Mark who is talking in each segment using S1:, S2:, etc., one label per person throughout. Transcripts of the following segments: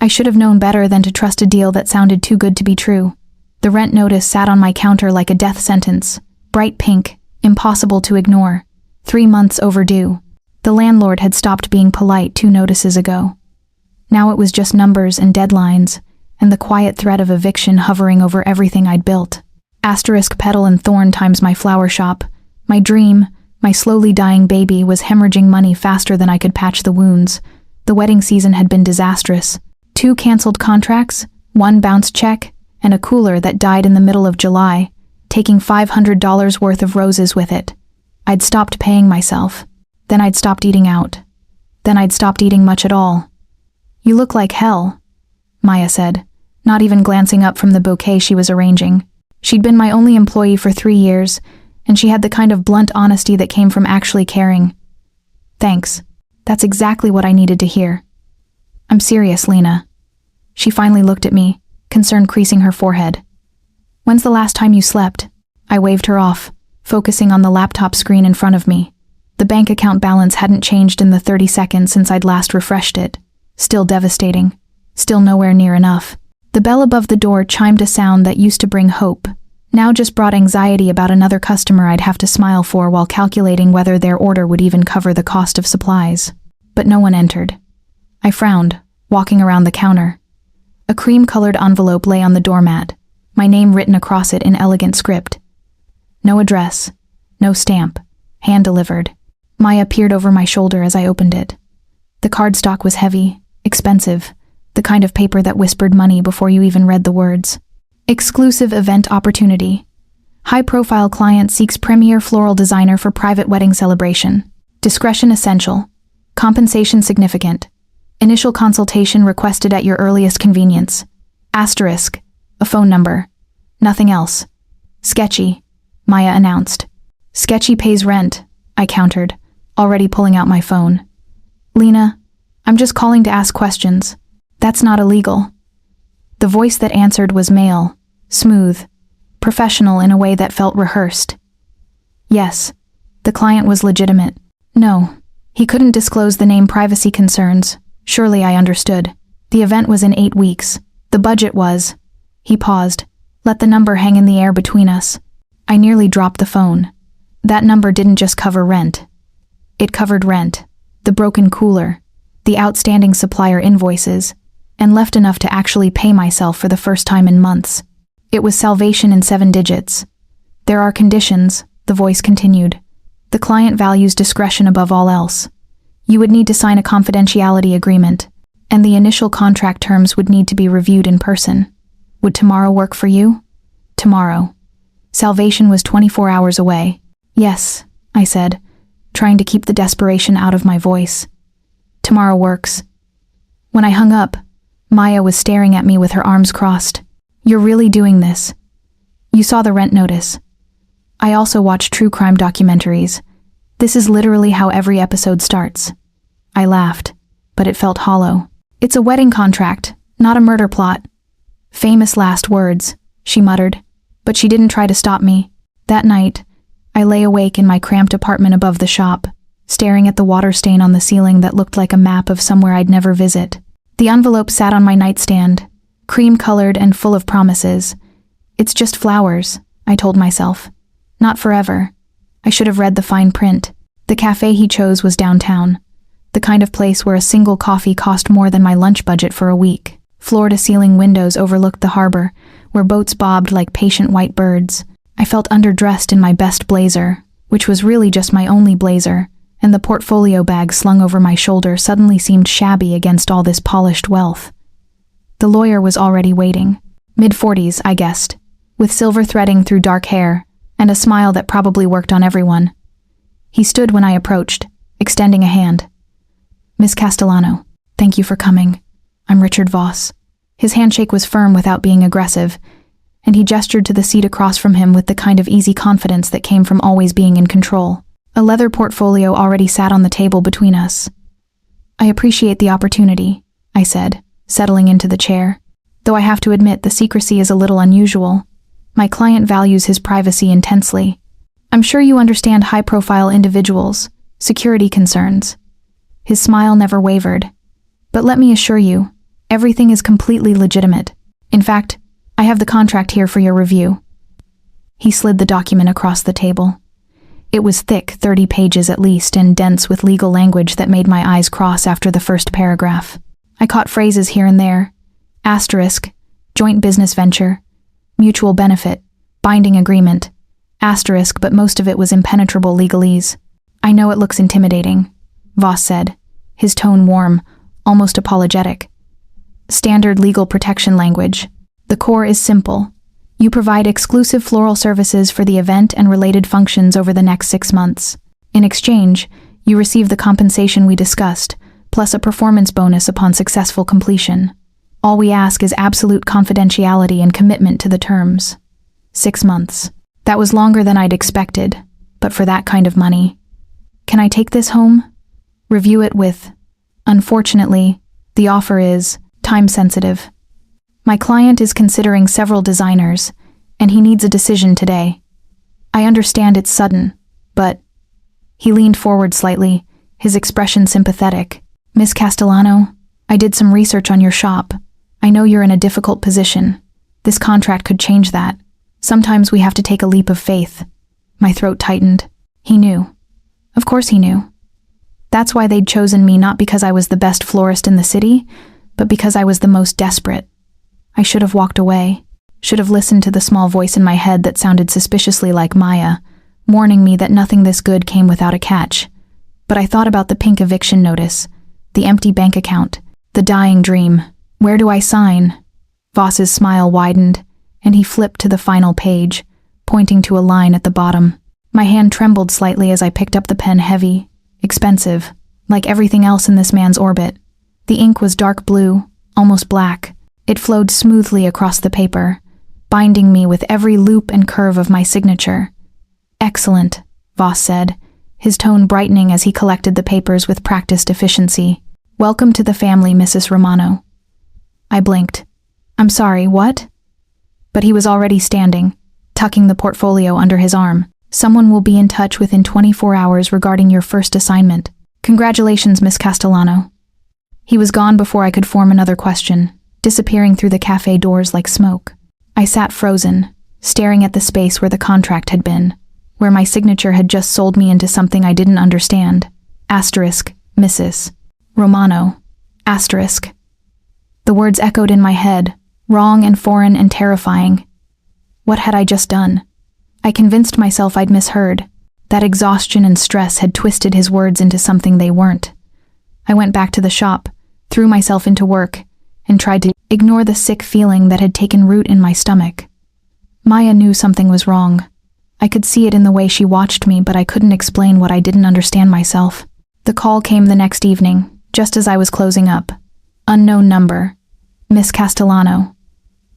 S1: I should have known better than to trust a deal that sounded too good to be true. The rent notice sat on my counter like a death sentence. Bright pink, impossible to ignore. 3 months overdue. The landlord had stopped being polite 2 notices ago. Now it was just numbers and deadlines, and the quiet threat of eviction hovering over everything I'd built. Asterisk petal and thorn times my flower shop. My dream, my slowly dying baby, was hemorrhaging money faster than I could patch the wounds. The wedding season had been disastrous. 2 canceled contracts, 1 bounced check, and a cooler that died in the middle of July, taking $500 worth of roses with it. I'd stopped paying myself. Then I'd stopped eating out. Then I'd stopped eating much at all. "You look like hell," Maya said, not even glancing up from the bouquet she was arranging. She'd been my only employee for 3 years, and she had the kind of blunt honesty that came from actually caring. "Thanks. That's exactly what I needed to hear." "I'm serious, Lena." She finally looked at me, concern creasing her forehead. "When's the last time you slept?" I waved her off, focusing on the laptop screen in front of me. The bank account balance hadn't changed in the 30 seconds since I'd last refreshed it. Still devastating. Still nowhere near enough. The bell above the door chimed a sound that used to bring hope. Now just brought anxiety about another customer I'd have to smile for while calculating whether their order would even cover the cost of supplies. But no one entered. I frowned, walking around the counter. A cream-colored envelope lay on the doormat, my name written across it in elegant script. No address, no stamp, hand-delivered. Maya peered over my shoulder as I opened it. The cardstock was heavy, expensive, the kind of paper that whispered money before you even read the words. Exclusive event opportunity. High-profile client seeks premier floral designer for private wedding celebration. Discretion essential. Compensation significant. Initial consultation requested at your earliest convenience. Asterisk. A phone number. Nothing else. Sketchy, Maya announced. Sketchy pays rent, I countered, already pulling out my phone. Lena, I'm just calling to ask questions. That's not illegal. The voice that answered was male, smooth, professional in a way that felt rehearsed. Yes, the client was legitimate. No, he couldn't disclose the name, privacy concerns. Surely I understood. The event was in 8 weeks. The budget was... He paused, let the number hang in the air between us. I nearly dropped the phone. That number didn't just cover rent. It covered rent, the broken cooler, the outstanding supplier invoices, and left enough to actually pay myself for the first time in months. It was salvation in 7 digits. There are conditions, the voice continued. The client values discretion above all else. You would need to sign a confidentiality agreement, and the initial contract terms would need to be reviewed in person. Would tomorrow work for you? Tomorrow. Salvation was 24 hours away. Yes, I said, trying to keep the desperation out of my voice. Tomorrow works. When I hung up, Maya was staring at me with her arms crossed. You're really doing this? You saw the rent notice. I also watch true crime documentaries. This is literally how every episode starts. I laughed, but it felt hollow. It's a wedding contract, not a murder plot. Famous last words, she muttered, but she didn't try to stop me. That night, I lay awake in my cramped apartment above the shop, staring at the water stain on the ceiling that looked like a map of somewhere I'd never visit. The envelope sat on my nightstand, cream-colored and full of promises. It's just flowers, I told myself. Not forever. I should have read the fine print. The cafe he chose was downtown, the kind of place where a single coffee cost more than my lunch budget for a week. Floor-to-ceiling windows overlooked the harbor, where boats bobbed like patient white birds. I felt underdressed in my best blazer, which was really just my only blazer, and the portfolio bag slung over my shoulder suddenly seemed shabby against all this polished wealth. The lawyer was already waiting. Mid-40s, I guessed, with silver threading through dark hair, and a smile that probably worked on everyone. He stood when I approached, extending a hand. Miss Castellano, thank you for coming. I'm Richard Voss. His handshake was firm without being aggressive, and he gestured to the seat across from him with the kind of easy confidence that came from always being in control. A leather portfolio already sat on the table between us. I appreciate the opportunity, I said, settling into the chair. Though I have to admit the secrecy is a little unusual. My client values his privacy intensely. I'm sure you understand high-profile individuals, security concerns. His smile never wavered. But let me assure you, Everything is completely legitimate. In fact, I have the contract here for your review." He slid the document across the table. It was thick, 30 pages at least, and dense with legal language that made my eyes cross after the first paragraph. I caught phrases here and there. Asterisk, joint business venture, mutual benefit, binding agreement, asterisk, but most of it was impenetrable legalese. "I know it looks intimidating," Voss said, his tone warm, almost apologetic. "Standard legal protection language. The core is simple. You provide exclusive floral services for the event and related functions over the next 6 months. In exchange, you receive the compensation we discussed, plus a performance bonus upon successful completion. All we ask is absolute confidentiality and commitment to the terms." 6 months. That was longer than I'd expected, but for that kind of money. "Can I take this home? Review it with..." "Unfortunately, the offer is time-sensitive. My client is considering several designers, and he needs a decision today. I understand it's sudden, but..." He leaned forward slightly, his expression sympathetic. "Miss Castellano, I did some research on your shop. I know you're in a difficult position. This contract could change that. Sometimes we have to take a leap of faith." My throat tightened. He knew. Of course he knew. That's why they'd chosen me, not because I was the best florist in the city, but because I was the most desperate. I should have walked away, should have listened to the small voice in my head that sounded suspiciously like Maya, warning me that nothing this good came without a catch. But I thought about the pink eviction notice, the empty bank account, the dying dream. Where do I sign? Voss's smile widened, and he flipped to the final page, pointing to a line at the bottom. My hand trembled slightly as I picked up the pen, heavy, expensive, like everything else in this man's orbit. The ink was dark blue, almost black. It flowed smoothly across the paper, binding me with every loop and curve of my signature. "Excellent," Voss said, his tone brightening as he collected the papers with practiced efficiency. "Welcome to the family, Mrs. Romano." I blinked. "I'm sorry, what?" But he was already standing, tucking the portfolio under his arm. "Someone will be in touch within 24 hours regarding your first assignment. Congratulations, Miss Castellano." He was gone before I could form another question, disappearing through the cafe doors like smoke. I sat frozen, staring at the space where the contract had been, where my signature had just sold me into something I didn't understand. Asterisk, Mrs. Romano. Asterisk. The words echoed in my head, wrong and foreign and terrifying. What had I just done? I convinced myself I'd misheard. That exhaustion and stress had twisted his words into something they weren't. I went back to the shop, threw myself into work, and tried to ignore the sick feeling that had taken root in my stomach. Maya knew something was wrong. I could see it in the way she watched me, but I couldn't explain what I didn't understand myself. The call came the next evening, just as I was closing up. Unknown number. Miss Castellano.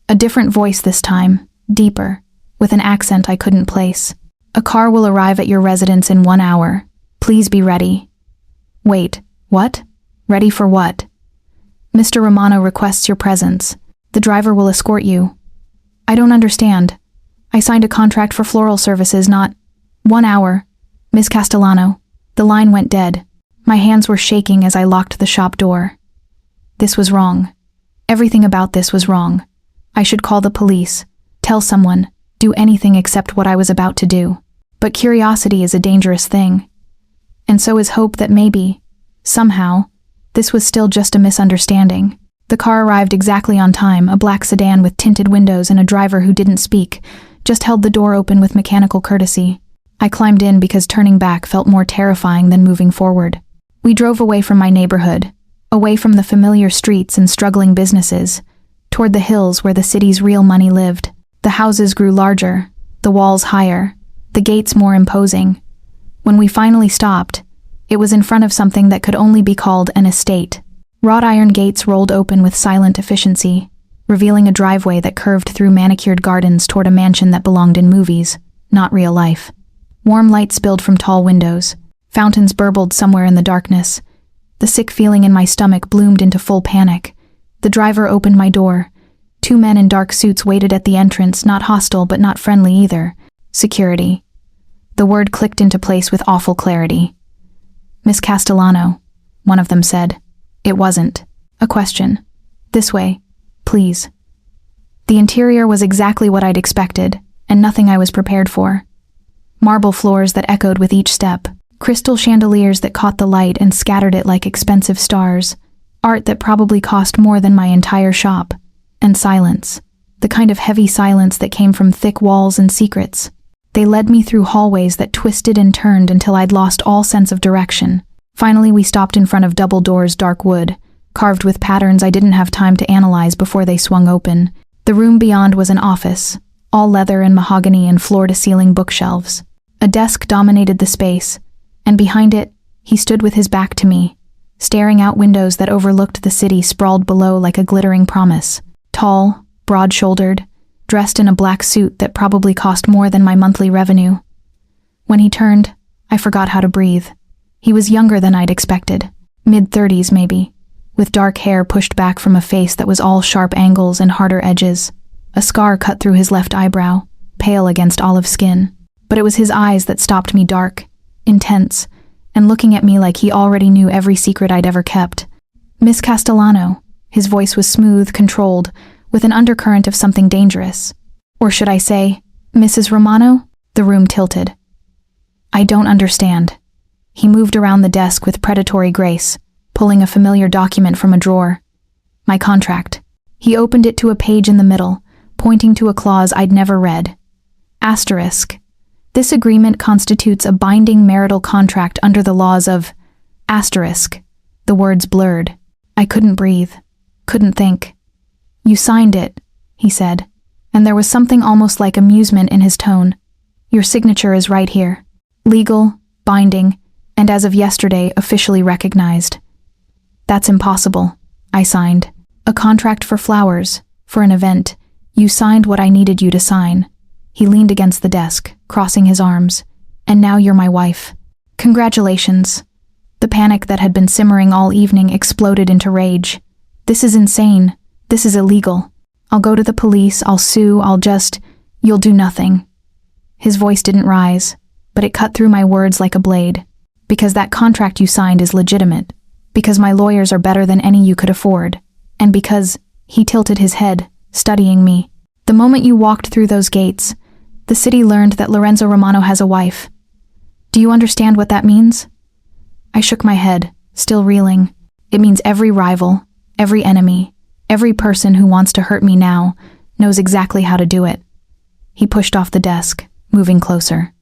S1: A different voice this time, deeper, with an accent I couldn't place. "A car will arrive at your residence in 1 hour. Please be ready." Wait, what? Ready for what? "Mr. Romano requests your presence. The driver will escort you." I don't understand. I signed a contract for floral services, not 1 hour. Miss Castellano. The line went dead. My hands were shaking as I locked the shop door. This was wrong. Everything about this was wrong. I should call the police, tell someone, do anything except what I was about to do. But curiosity is a dangerous thing. And so is hope that maybe, somehow, this was still just a misunderstanding. The car arrived exactly on time, a black sedan with tinted windows and a driver who didn't speak, just held the door open with mechanical courtesy. I climbed in because turning back felt more terrifying than moving forward. We drove away from my neighborhood, away from the familiar streets and struggling businesses, toward the hills where the city's real money lived. The houses grew larger, the walls higher, the gates more imposing. When we finally stopped, it was in front of something that could only be called an estate. Wrought iron gates rolled open with silent efficiency, revealing a driveway that curved through manicured gardens toward a mansion that belonged in movies, not real life. Warm light spilled from tall windows. Fountains burbled somewhere in the darkness. The sick feeling in my stomach bloomed into full panic. The driver opened my door. 2 men in dark suits waited at the entrance, not hostile but not friendly either. Security. The word clicked into place with awful clarity. "Miss Castellano," one of them said. It wasn't. A question. This way, please." The interior was exactly what I'd expected, and nothing I was prepared for. Marble floors that echoed with each step, crystal chandeliers that caught the light and scattered it like expensive stars, art that probably cost more than my entire shop, and silence, the kind of heavy silence that came from thick walls and secrets. They led me through hallways that twisted and turned until I'd lost all sense of direction. Finally, we stopped in front of double doors, dark wood, carved with patterns I didn't have time to analyze before they swung open. The room beyond was an office, all leather and mahogany and floor-to-ceiling bookshelves. A desk dominated the space, and behind it, he stood with his back to me, staring out windows that overlooked the city sprawled below like a glittering promise. Tall, broad-shouldered, dressed in a black suit that probably cost more than my monthly revenue. When he turned, I forgot how to breathe. He was younger than I'd expected, mid-30s maybe, with dark hair pushed back from a face that was all sharp angles and harder edges. A scar cut through his left eyebrow, pale against olive skin. But it was his eyes that stopped me, dark, intense, and looking at me like he already knew every secret I'd ever kept. "Miss Castellano." His voice was smooth, controlled, with an undercurrent of something dangerous. Or should I say, "Mrs. Romano?" The room tilted. "I don't understand." He moved around the desk with predatory grace, pulling a familiar document from a drawer. My contract. He opened it to a page in the middle, pointing to a clause I'd never read. Asterisk. This agreement constitutes a binding marital contract under the laws of... Asterisk. The words blurred. I couldn't breathe. Couldn't think. "You signed it," he said, and there was something almost like amusement in his tone. "Your signature is right here. Legal, binding, and as of yesterday, officially recognized." "That's impossible," I signed. "A contract for flowers, for an event. You signed what I needed you to sign." He leaned against the desk, crossing his arms. "And now you're my wife. Congratulations." The panic that had been simmering all evening exploded into rage. "This is insane. This is illegal. I'll go to the police, I'll sue, you'll do nothing." His voice didn't rise, but it cut through my words like a blade. "Because that contract you signed is legitimate. Because my lawyers are better than any you could afford. And because," he tilted his head, studying me, "the moment you walked through those gates, the city learned that Lorenzo Romano has a wife. Do you understand what that means?" I shook my head, still reeling. "It means every rival, every enemy, every person who wants to hurt me now knows exactly how to do it." He pushed off the desk, moving closer.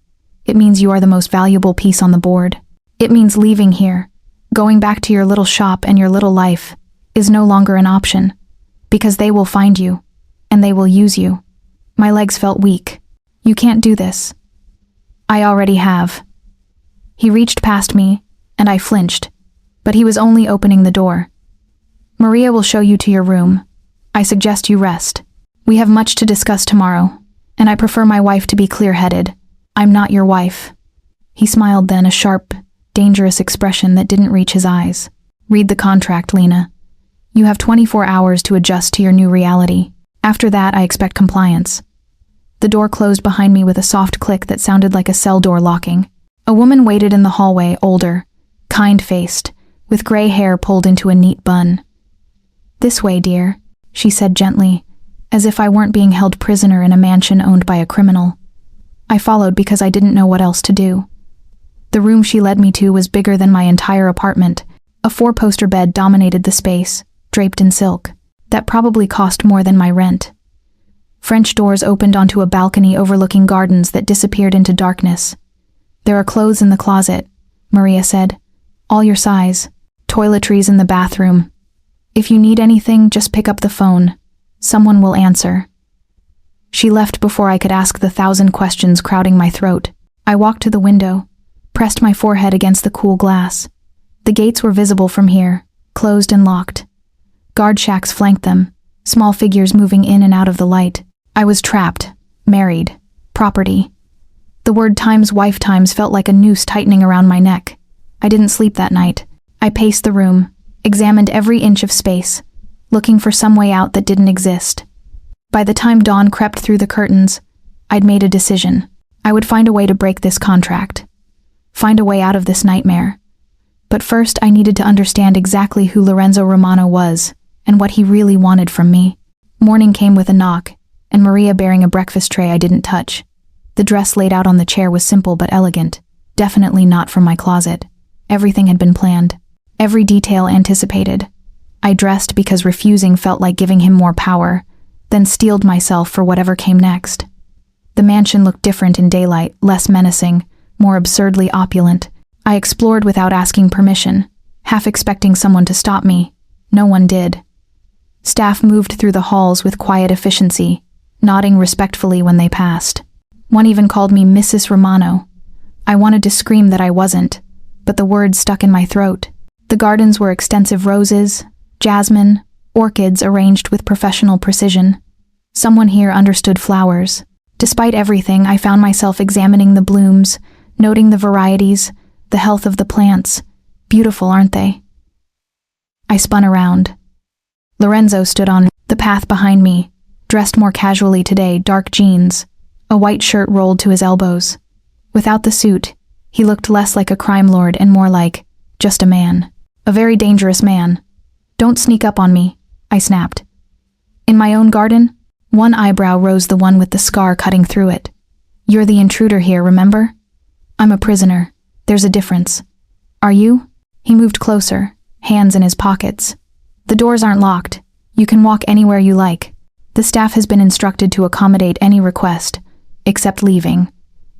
S1: "It means you are the most valuable piece on the board. It means leaving here, going back to your little shop and your little life, is no longer an option, because they will find you, and they will use you." My legs felt weak. "You can't do this." "I already have." He reached past me, and I flinched, but he was only opening the door. "Maria will show you to your room. I suggest you rest. We have much to discuss tomorrow, and I prefer my wife to be clear-headed. I'm not your wife." He smiled then, a sharp, dangerous expression that didn't reach his eyes. "Read the contract, Lena. You have 24 hours to adjust to your new reality. After that, I expect compliance." The door closed behind me with a soft click that sounded like a cell door locking. A woman waited in the hallway, older, kind-faced, with gray hair pulled into a neat bun. "This way, dear," she said gently, as if I weren't being held prisoner in a mansion owned by a criminal. I followed because I didn't know what else to do. The room she led me to was bigger than my entire apartment. A 4-poster bed dominated the space, draped in silk, that probably cost more than my rent. French doors opened onto a balcony overlooking gardens that disappeared into darkness. "There are clothes in the closet," Maria said. "All your size. Toiletries in the bathroom. If you need anything, just pick up the phone. Someone will answer." She left before I could ask the 1,000 questions crowding my throat. I walked to the window, pressed my forehead against the cool glass. The gates were visible from here, closed and locked. Guard shacks flanked them, small figures moving in and out of the light. I was trapped, married, property. The word times wife times felt like a noose tightening around my neck. I didn't sleep that night. I paced the room, examined every inch of space, looking for some way out that didn't exist. By the time dawn crept through the curtains, I'd made a decision. I would find a way to break this contract. Find a way out of this nightmare. But first I needed to understand exactly who Lorenzo Romano was, and what he really wanted from me. Morning came with a knock, and Maria bearing a breakfast tray I didn't touch. The dress laid out on the chair was simple but elegant, definitely not from my closet. Everything had been planned, every detail anticipated. I dressed because refusing felt like giving him more power, then steeled myself for whatever came next. The mansion looked different in daylight, less menacing, more absurdly opulent. I explored without asking permission, half expecting someone to stop me. No one did. Staff moved through the halls with quiet efficiency, nodding respectfully when they passed. One even called me Mrs. Romano. I wanted to scream that I wasn't, but the words stuck in my throat. The gardens were extensive roses, jasmine, orchids arranged with professional precision. Someone here understood flowers. Despite everything, I found myself examining the blooms, noting the varieties, the health of the plants. Beautiful, aren't they? I spun around. Lorenzo stood on the path behind me, dressed more casually today, dark jeans, a white shirt rolled to his elbows. Without the suit, he looked less like a crime lord and more like just a man. A very dangerous man. "Don't sneak up on me," I snapped. "In my own garden?" One eyebrow rose, the one with the scar cutting through it. "You're the intruder here, remember? I'm a prisoner. There's a difference. Are you?" He moved closer, hands in his pockets. "The doors aren't locked. You can walk anywhere you like. The staff has been instructed to accommodate any request, except leaving."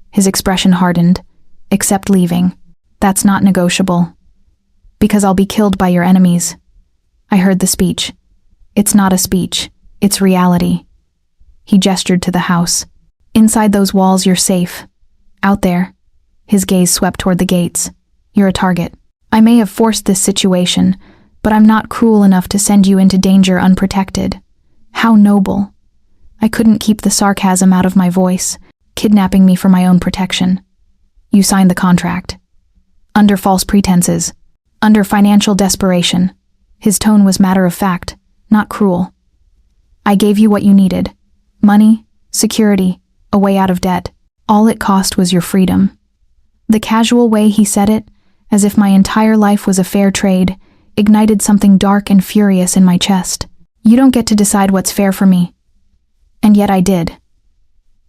S1: His expression hardened. "Except leaving. That's not negotiable. Because I'll be killed by your enemies." I heard the speech. "It's not a speech. It's reality." He gestured to the house. "Inside those walls you're safe. Out there," his gaze swept toward the gates, "you're a target. I may have forced this situation, but I'm not cruel enough to send you into danger unprotected." How noble. I couldn't keep the sarcasm out of my voice, kidnapping me for my own protection. "You signed the contract. Under false pretenses. Under financial desperation." His tone was matter of fact, not cruel. "I gave you what you needed. Money, security, a way out of debt. All it cost was your freedom." The casual way he said it, as if my entire life was a fair trade, ignited something dark and furious in my chest. "You don't get to decide what's fair for me." And yet I did.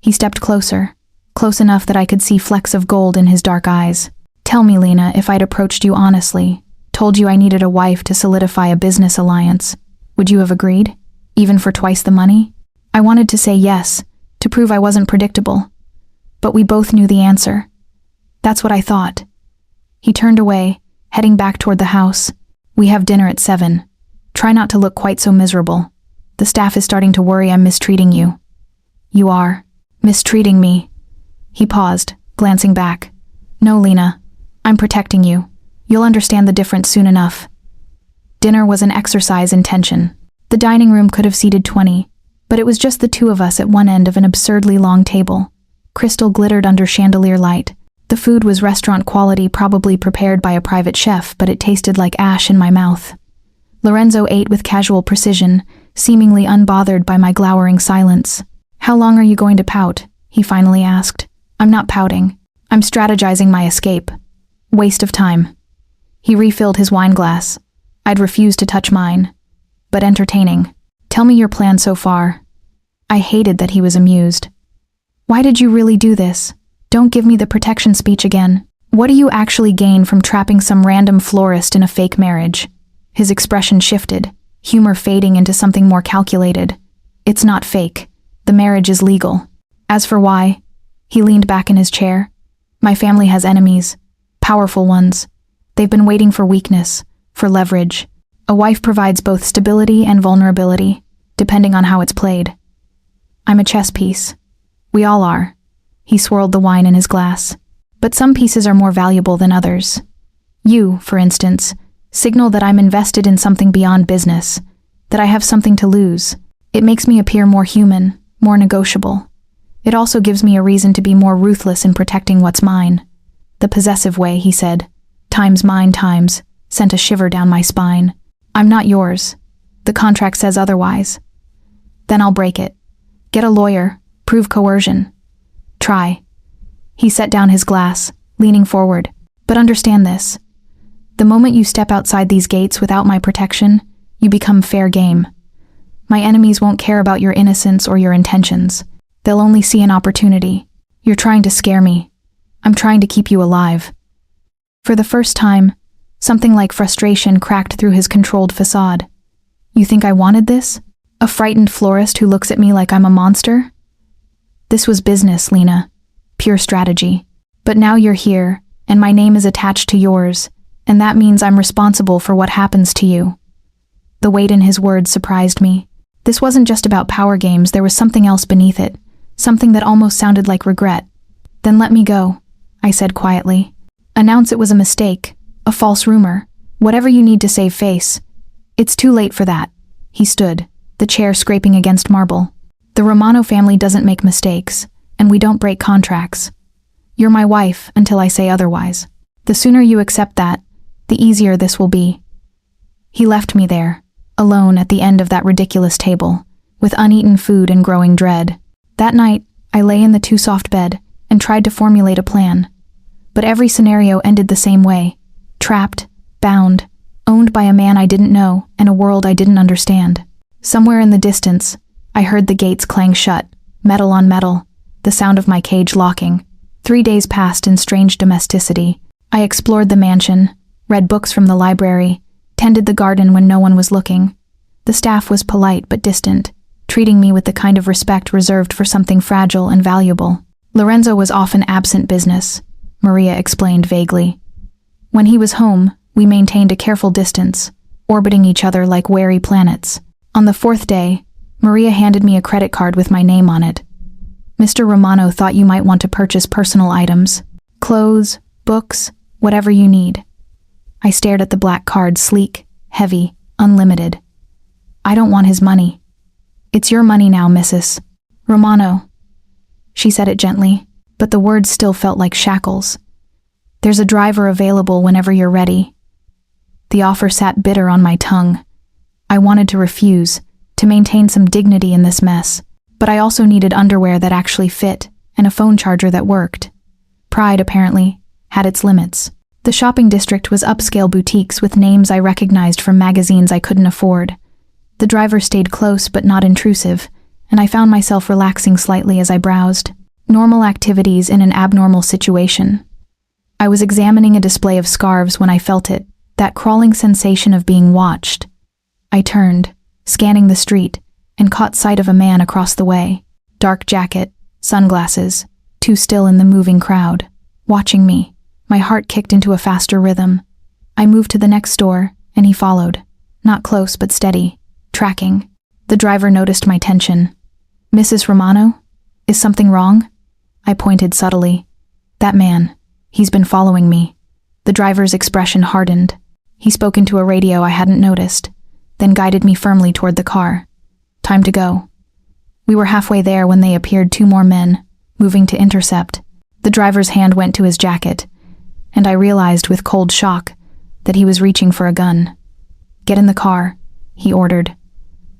S1: He stepped closer, close enough that I could see flecks of gold in his dark eyes. "Tell me, Lena, if I'd approached you honestly, told you I needed a wife to solidify a business alliance, would you have agreed? Even for twice the money?" I wanted to say yes, to prove I wasn't predictable. But we both knew the answer. "That's what I thought." He turned away, heading back toward the house. "We have dinner at 7. Try not to look quite so miserable. The staff is starting to worry I'm mistreating you." "You are mistreating me." He paused, glancing back. "No, Lena, I'm protecting you. You'll understand the difference soon enough." Dinner was an exercise in tension. The dining room could have seated 20, but it was just the two of us at one end of an absurdly long table. Crystal glittered under chandelier light. The food was restaurant quality, probably prepared by a private chef, but it tasted like ash in my mouth. Lorenzo ate with casual precision, seemingly unbothered by my glowering silence. "How long are you going to pout?" he finally asked. "I'm not pouting. I'm strategizing my escape. Waste of time." He refilled his wine glass. I'd refused to touch mine. "But entertaining. Tell me your plan so far." I hated that he was amused. "Why did you really do this? Don't give me the protection speech again. What do you actually gain from trapping some random florist in a fake marriage?" His expression shifted, humor fading into something more calculated. "It's not fake. The marriage is legal. As for why," he leaned back in his chair, "my family has enemies. Powerful ones. They've been waiting for weakness, for leverage. A wife provides both stability and vulnerability, depending on how it's played. I'm a chess piece. We all are." He swirled the wine in his glass. "But some pieces are more valuable than others. You, for instance, signal that I'm invested in something beyond business, that I have something to lose. It makes me appear more human, more negotiable. It also gives me a reason to be more ruthless in protecting what's mine." The possessive way, he said, "Times mine times," sent a shiver down my spine. "I'm not yours. The contract says otherwise." "Then I'll break it. Get a lawyer, prove coercion. Try." He set down his glass, leaning forward. "But understand this. The moment you step outside these gates without my protection, you become fair game. My enemies won't care about your innocence or your intentions. They'll only see an opportunity. You're trying to scare me. I'm trying to keep you alive." For the first time, something like frustration cracked through his controlled facade. "You think I wanted this? A frightened florist who looks at me like I'm a monster?" "This was business, Lena. Pure strategy. But now you're here, and my name is attached to yours, and that means I'm responsible for what happens to you." The weight in his words surprised me. This wasn't just about power games, there was something else beneath it, something that almost sounded like regret. "Then let me go," I said quietly. "Announce it was a mistake, a false rumor, whatever you need to save face. It's too late for that." He stood, the chair scraping against marble. "The Romano family doesn't make mistakes, and we don't break contracts. You're my wife until I say otherwise. The sooner you accept that, the easier this will be." He left me there, alone at the end of that ridiculous table, with uneaten food and growing dread. That night, I lay in the too-soft bed and tried to formulate a plan. But every scenario ended the same way: trapped, bound, owned by a man I didn't know and a world I didn't understand. Somewhere in the distance, I heard the gates clang shut, metal on metal, the sound of my cage locking. 3 days passed in strange domesticity. I explored the mansion, read books from the library, tended the garden when no one was looking. The staff was polite but distant, treating me with the kind of respect reserved for something fragile and valuable. Lorenzo was often absent business, Maria explained vaguely. When he was home, we maintained a careful distance, orbiting each other like wary planets. On the 4th day, Maria handed me a credit card with my name on it. "Mr. Romano thought you might want to purchase personal items. Clothes, books, whatever you need." I stared at the black card, sleek, heavy, unlimited. "I don't want his money." "It's your money now, Mrs. Romano." She said it gently, but the words still felt like shackles. "There's a driver available whenever you're ready." The offer sat bitter on my tongue. I wanted to refuse, to maintain some dignity in this mess, but I also needed underwear that actually fit and a phone charger that worked. Pride, apparently, had its limits. The shopping district was upscale boutiques with names I recognized from magazines I couldn't afford. The driver stayed close but not intrusive, and I found myself relaxing slightly as I browsed. Normal activities in an abnormal situation. I was examining a display of scarves when I felt it, that crawling sensation of being watched. I turned, scanning the street, and caught sight of a man across the way. Dark jacket, sunglasses, too still in the moving crowd, watching me. My heart kicked into a faster rhythm. I moved to the next store, and he followed. Not close, but steady, tracking. The driver noticed my tension. "Mrs. Romano? Is something wrong?" I pointed subtly. "That man. He's been following me." The driver's expression hardened. He spoke into a radio I hadn't noticed, then guided me firmly toward the car. Time to go. We were halfway there when they appeared 2 more men, moving to intercept. The driver's hand went to his jacket, and I realized with cold shock that he was reaching for a gun. "Get in the car," he ordered.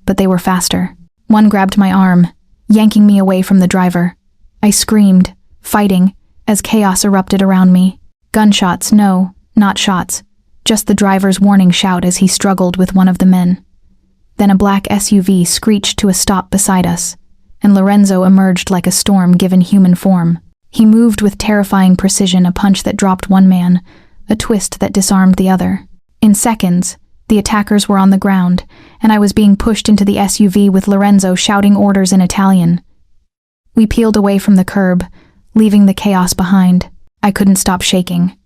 S1: But they were faster. One grabbed my arm, yanking me away from the driver. I screamed, fighting, as chaos erupted around me. Gunshots, no, not shots, just the driver's warning shout as he struggled with one of the men. Then a black SUV screeched to a stop beside us, and Lorenzo emerged like a storm given human form. He moved with terrifying precision, a punch that dropped one man, a twist that disarmed the other. In seconds, the attackers were on the ground, and I was being pushed into the SUV with Lorenzo shouting orders in Italian. We peeled away from the curb, leaving the chaos behind. I couldn't stop shaking.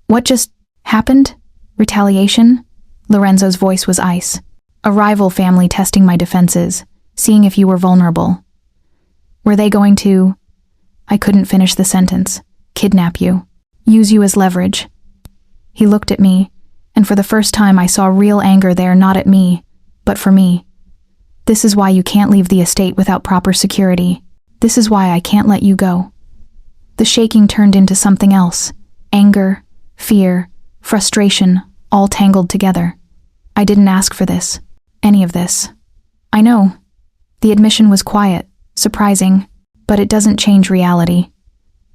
S1: "What just happened? Retaliation?" Lorenzo's voice was ice. "A rival family testing my defenses, seeing if you were vulnerable." "Were they going to—" I couldn't finish the sentence. "Kidnap you. Use you as leverage." He looked at me, and for the first time I saw real anger there, not at me, but for me. "This is why you can't leave the estate without proper security. This is why I can't let you go." The shaking turned into something else. Anger, fear, frustration, all tangled together. I didn't ask for this. Any of this. I know. The admission was quiet, surprising, but it doesn't change reality.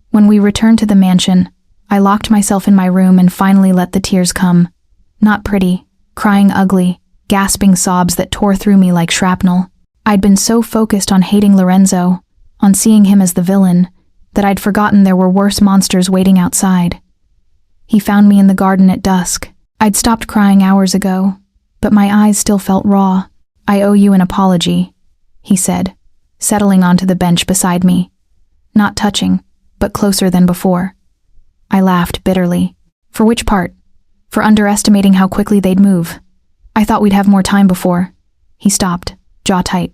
S1: When we returned to the mansion, I locked myself in my room and finally let the tears come. Not pretty, crying ugly, gasping sobs that tore through me like shrapnel. I'd been so focused on hating Lorenzo, on seeing him as the villain, that I'd forgotten there were worse monsters waiting outside. He found me in the garden at dusk. I'd stopped crying hours ago, but my eyes still felt raw. "I owe you an apology," he said, settling onto the bench beside me. Not touching, but closer than before. I laughed bitterly. For which part? For underestimating how quickly they'd move. I thought we'd have more time before. He stopped, jaw tight.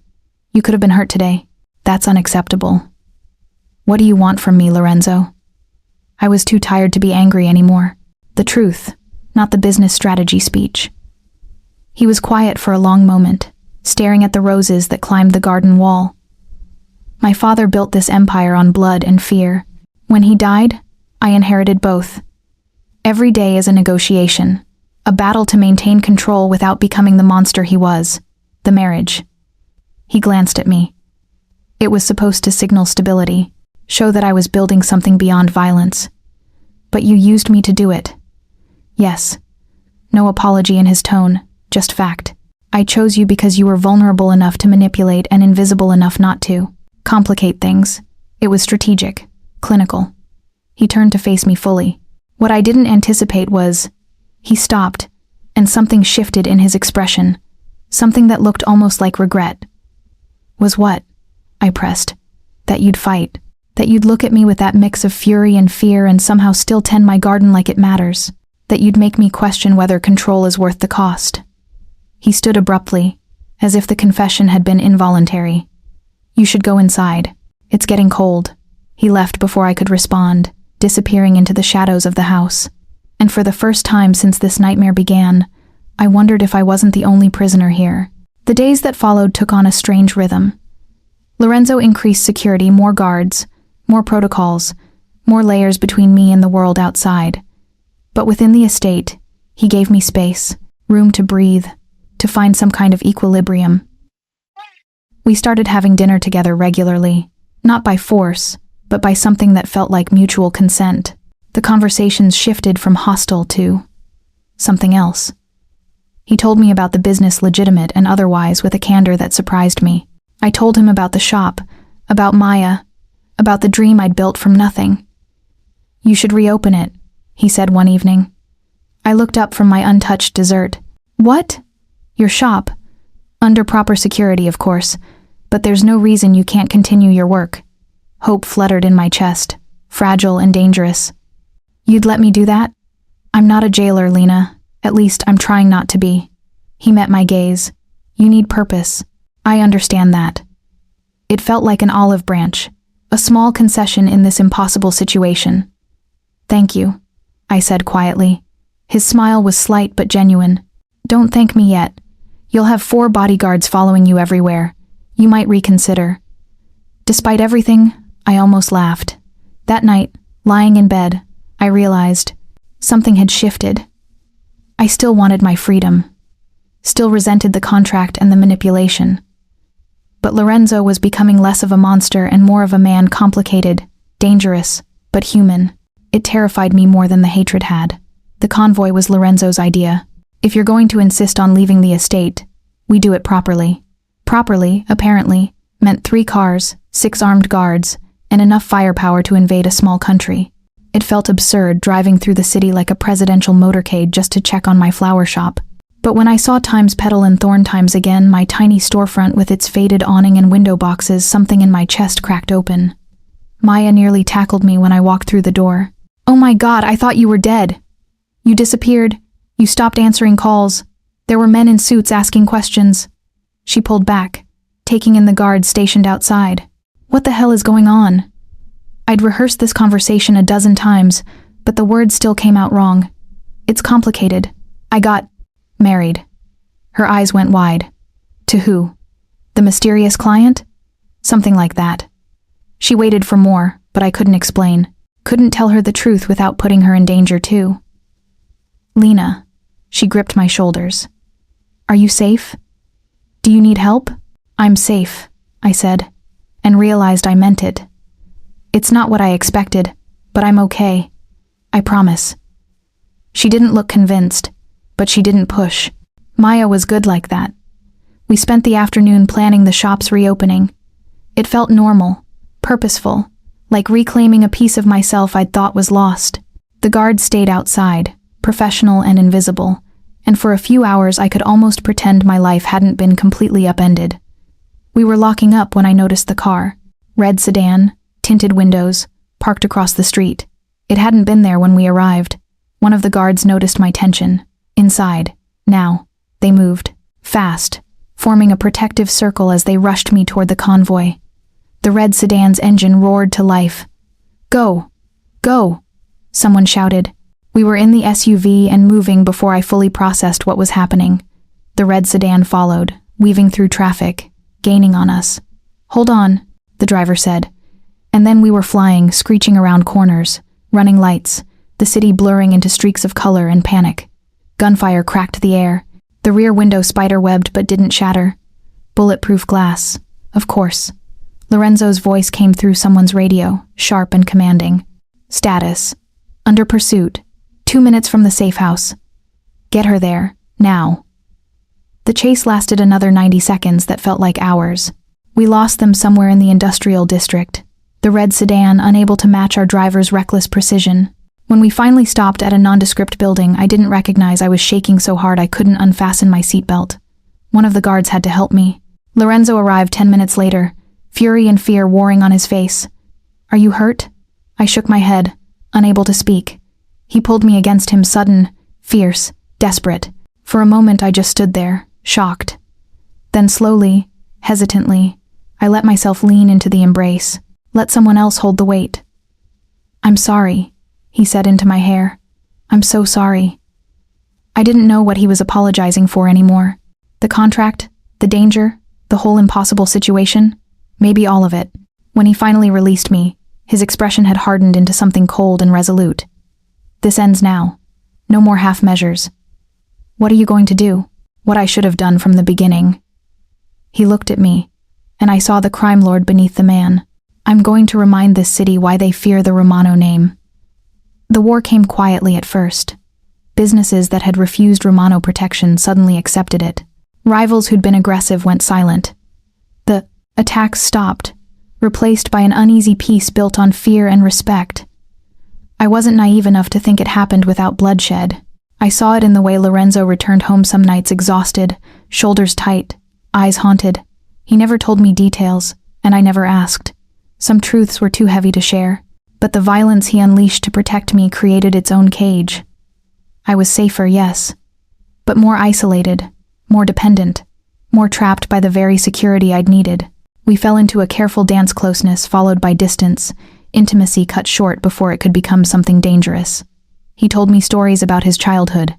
S1: "You could have been hurt today. That's unacceptable." "What do you want from me, Lorenzo?" I was too tired to be angry anymore. The truth, not the business strategy speech. He was quiet for a long moment, staring at the roses that climbed the garden wall. My father built this empire on blood and fear. When he died, I inherited both. Every day is a negotiation, a battle to maintain control without becoming the monster he was, the marriage. He glanced at me. It was supposed to signal stability, show that I was building something beyond violence. But you used me to do it. Yes. No apology in his tone, just fact. I chose you because you were vulnerable enough to manipulate and invisible enough not to complicate things. It was strategic, clinical. He turned to face me fully. What I didn't anticipate was, he stopped, and something shifted in his expression, something that looked almost like regret. "Was what?" I pressed. "That you'd fight. That you'd look at me with that mix of fury and fear and somehow still tend my garden like it matters. That you'd make me question whether control is worth the cost." He stood abruptly, as if the confession had been involuntary. "You should go inside. It's getting cold." He left before I could respond, disappearing into the shadows of the house. And for the first time since this nightmare began, I wondered if I wasn't the only prisoner here. The days that followed took on a strange rhythm. Lorenzo increased security, more guards, more protocols, more layers between me and the world outside. But within the estate, he gave me space, room to breathe, to find some kind of equilibrium. We started having dinner together regularly, not by force, but by something that felt like mutual consent. The conversations shifted from hostile to something else. He told me about the business, legitimate and otherwise, with a candor that surprised me. I told him about the shop, about Maya, about the dream I'd built from nothing. "You should reopen it," he said one evening. I looked up from my untouched dessert. "What? Your shop? Under proper security, of course, but there's no reason you can't continue your work." Hope fluttered in my chest, fragile and dangerous. "You'd let me do that?" "I'm not a jailer, Lena. At least I'm trying not to be." He met my gaze. "You need purpose. I understand that." It felt like an olive branch, a small concession in this impossible situation. "Thank you," I said quietly. His smile was slight but genuine. "Don't thank me yet. You'll have 4 bodyguards following you everywhere. You might reconsider." Despite everything, I almost laughed. That night, lying in bed, I realized something had shifted. I still wanted my freedom, still resented the contract and the manipulation. But Lorenzo was becoming less of a monster and more of a man, complicated, dangerous, but human. It terrified me more than the hatred had. The convoy was Lorenzo's idea. If you're going to insist on leaving the estate, we do it properly. Properly, apparently, meant 3 cars, 6 armed guards, and enough firepower to invade a small country. It felt absurd driving through the city like a presidential motorcade just to check on my flower shop. But when I saw Times Petal and Thorn Times again, my tiny storefront with its faded awning and window boxes, something in my chest cracked open. Maya nearly tackled me when I walked through the door. "Oh my God, I thought you were dead. You disappeared. You stopped answering calls. There were men in suits asking questions." She pulled back, taking in the guards stationed outside. What the hell is going on? I'd rehearsed this conversation a dozen times, but the words still came out wrong. "It's complicated. I got married." Her eyes went wide. "To who? The mysterious client?" "Something like that." She waited for more, but I couldn't explain. Couldn't tell her the truth without putting her in danger too. "Lena," she gripped my shoulders. "Are you safe? Do you need help?" "I'm safe," I said, and realized I meant it. "It's not what I expected, but I'm okay. I promise." She didn't look convinced, but she didn't push. Maya was good like that. We spent the afternoon planning the shop's reopening. It felt normal, purposeful, like reclaiming a piece of myself I'd thought was lost. The guards stayed outside, professional and invisible, and for a few hours I could almost pretend my life hadn't been completely upended. We were locking up when I noticed the car. Red sedan, tinted windows, parked across the street. It hadn't been there when we arrived. One of the guards noticed my tension. Inside, now, they moved, fast, forming a protective circle as they rushed me toward the convoy. The red sedan's engine roared to life. "Go! Go!" someone shouted. We were in the SUV and moving before I fully processed what was happening. The red sedan followed, weaving through traffic, gaining on us. "Hold on," the driver said. And then we were flying, screeching around corners, running lights, the city blurring into streaks of color and panic. Gunfire cracked the air. The rear window spider-webbed but didn't shatter. Bulletproof glass, of course. Lorenzo's voice came through someone's radio, sharp and commanding. "Status. Under pursuit. 2 minutes from the safe house. Get her there, now." The chase lasted another 90 seconds that felt like hours. We lost them somewhere in the industrial district, the red sedan unable to match our driver's reckless precision. When we finally stopped at a nondescript building, I didn't recognize I was shaking so hard I couldn't unfasten my seatbelt. One of the guards had to help me. Lorenzo arrived 10 minutes later, fury and fear warring on his face. "Are you hurt?" I shook my head, unable to speak. He pulled me against him, sudden, fierce, desperate. For a moment I just stood there, shocked. Then slowly, hesitantly, I let myself lean into the embrace, let someone else hold the weight. "I'm sorry," he said into my hair. "I'm so sorry." I didn't know what he was apologizing for anymore. The contract, the danger, the whole impossible situation, maybe all of it. When he finally released me, his expression had hardened into something cold and resolute. "This ends now. No more half measures." "What are you going to do?" "What I should have done from the beginning." He looked at me, and I saw the crime lord beneath the man. "I'm going to remind this city why they fear the Romano name." The war came quietly at first. Businesses that had refused Romano protection suddenly accepted it. Rivals who'd been aggressive went silent. The attacks stopped, replaced by an uneasy peace built on fear and respect. I wasn't naive enough to think it happened without bloodshed. I saw it in the way Lorenzo returned home some nights exhausted, shoulders tight, eyes haunted. He never told me details, and I never asked. Some truths were too heavy to share, but the violence he unleashed to protect me created its own cage. I was safer, yes, but more isolated, more dependent, more trapped by the very security I'd needed. We fell into a careful dance closeness followed by distance, intimacy cut short before it could become something dangerous. He told me stories about his childhood,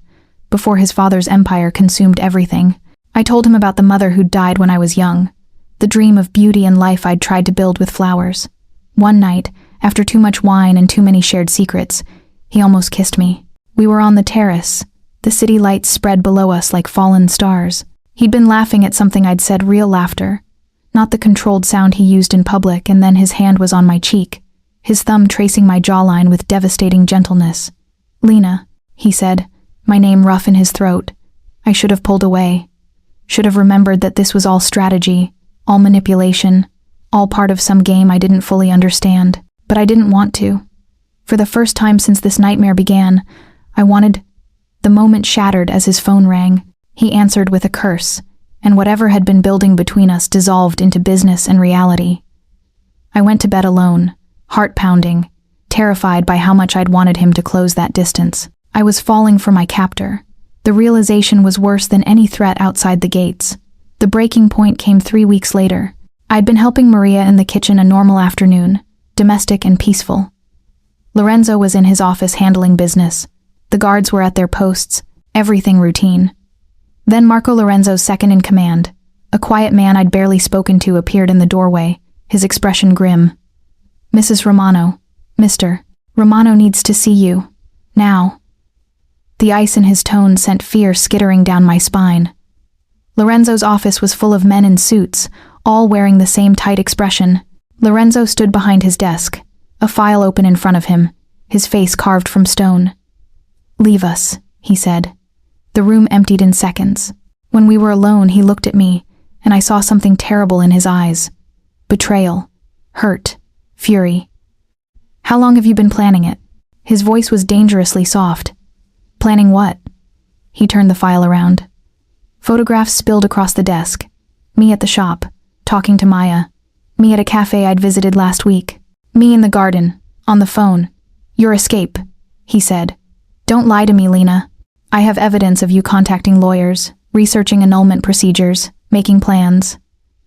S1: before his father's empire consumed everything. I told him about the mother who'd died when I was young, the dream of beauty and life I'd tried to build with flowers. One night, after too much wine and too many shared secrets, he almost kissed me. We were on the terrace, the city lights spread below us like fallen stars. He'd been laughing at something I'd said, real laughter, not the controlled sound he used in public, and then his hand was on my cheek, his thumb tracing my jawline with devastating gentleness. "Lena," he said, my name rough in his throat. I should have pulled away. Should have remembered that this was all strategy, all manipulation, all part of some game I didn't fully understand. But I didn't want to. For the first time since this nightmare began, I wanted. The moment shattered as his phone rang. He answered with a curse, and whatever had been building between us dissolved into business and reality. I went to bed alone, heart pounding, terrified by how much I'd wanted him to close that distance. I was falling for my captor. The realization was worse than any threat outside the gates. The breaking point came 3 weeks later. I'd been helping Maria in the kitchen a normal afternoon, domestic and peaceful. Lorenzo was in his office handling business. The guards were at their posts, everything routine. Then Marco Lorenzo's second in command, a quiet man I'd barely spoken to, appeared in the doorway, his expression grim. "Mrs. Romano, Mr. Romano needs to see you. Now." The ice in his tone sent fear skittering down my spine. Lorenzo's office was full of men in suits, all wearing the same tight expression. Lorenzo stood behind his desk, a file open in front of him, his face carved from stone. "Leave us," he said. The room emptied in seconds. When we were alone, he looked at me, and I saw something terrible in his eyes. Betrayal, hurt, fury. How long have you been planning it? His voice was dangerously soft. Planning what? He turned the file around. Photographs spilled across the desk. Me at the shop, talking to Maya. Me at a cafe I'd visited last week. Me in the garden, on the phone. Your escape, he said. Don't lie to me, Lena. I have evidence of you contacting lawyers, researching annulment procedures, making plans.